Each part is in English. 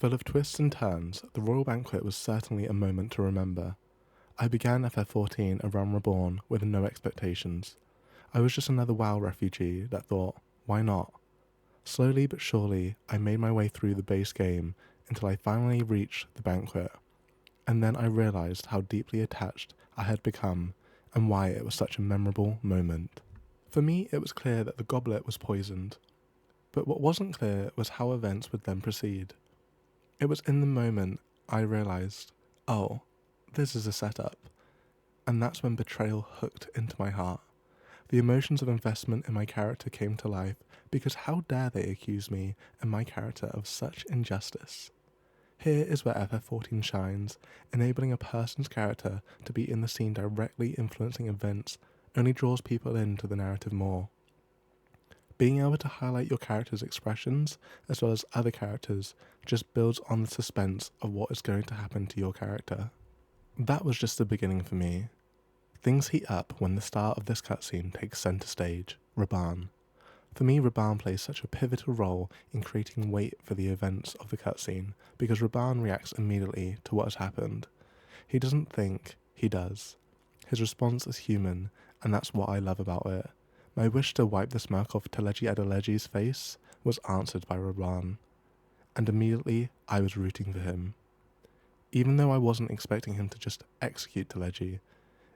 Full of twists and turns, the Royal Banquet was certainly a moment to remember. I began FF14 ARR Reborn with no expectations. I was just another WoW refugee that thought, why not? Slowly but surely, I made my way through the base game until I finally reached the banquet, and then I realised how deeply attached I had become and why it was such a memorable moment. For me, it was clear that the goblet was poisoned, but what wasn't clear was how events would then proceed. It was in the moment I realised, oh, this is a setup, and that's when betrayal hooked into my heart. The emotions of investment in my character came to life because how dare they accuse me and my character of such injustice? Here is where FF14 shines, enabling a person's character to be in the scene directly influencing events only draws people into the narrative more. Being able to highlight your character's expressions as well as other characters just builds on the suspense of what is going to happen to your character. That was just the beginning for me. Things heat up when the star of this cutscene takes centre stage, Raban. For me, Raban plays such a pivotal role in creating weight for the events of the cutscene because Raban reacts immediately to what has happened. He doesn't think, he does. His response is human, and that's what I love about it. My wish to wipe the smirk off Teleji Adeleji's face was answered by Raban, and immediately I was rooting for him. Even though I wasn't expecting him to just execute Teleji,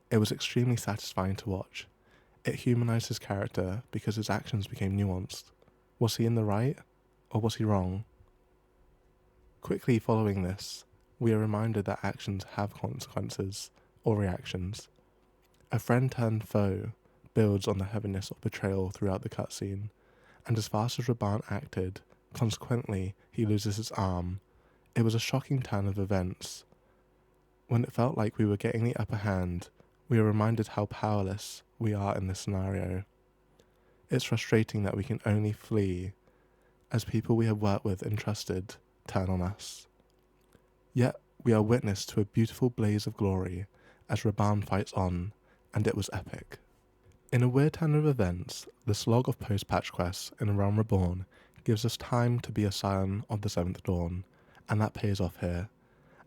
it was extremely satisfying to watch. It humanized his character because his actions became nuanced. Was he in the right, or was he wrong? Quickly following this, we are reminded that actions have consequences, or reactions. A friend turned foe builds on the heaviness of betrayal throughout the cutscene, and as fast as Raban acted, consequently he loses his arm. It was a shocking turn of events. When it felt like we were getting the upper hand, we are reminded how powerless we are in this scenario. It's frustrating that we can only flee as people we have worked with and trusted turn on us. Yet we are witness to a beautiful blaze of glory as Raban fights on, and it was epic. In a weird turn of events, the slog of post-patch quests in A Realm Reborn gives us time to be a scion of the 7th Dawn, and that pays off here,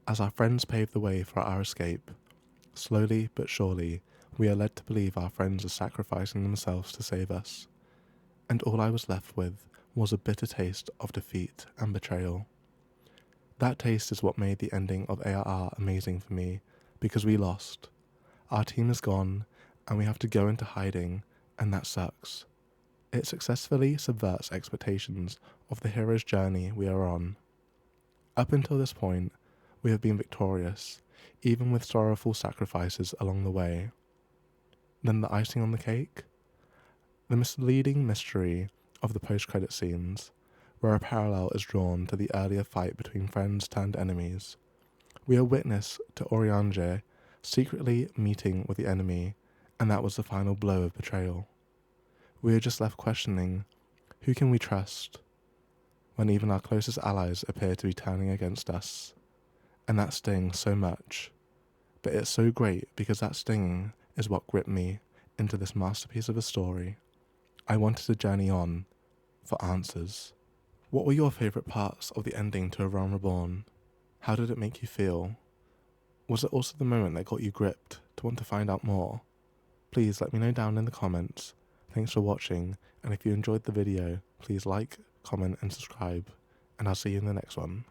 as our friends pave the way for our escape. Slowly but surely, we are led to believe our friends are sacrificing themselves to save us, and all I was left with was a bitter taste of defeat and betrayal. That taste is what made the ending of ARR amazing for me, because we lost. Our team is gone, and we have to go into hiding, and that sucks. It successfully subverts expectations of the hero's journey we are on. Up until this point, we have been victorious, even with sorrowful sacrifices along the way. Then the icing on the cake? The misleading mystery of the post-credit scenes, where a parallel is drawn to the earlier fight between friends turned enemies. We are witness to Oriange secretly meeting with the enemy, and that was the final blow of betrayal. We are just left questioning, who can we trust, when even our closest allies appear to be turning against us? And that stings so much, but it's so great because that stinging is what gripped me into this masterpiece of a story. I wanted to journey on for answers. What were your favourite parts of the ending to A Realm Reborn? How did it make you feel? Was it also the moment that got you gripped to want to find out more? Please let me know down in the comments. Thanks for watching, and if you enjoyed the video, please like, comment and subscribe, and I'll see you in the next one.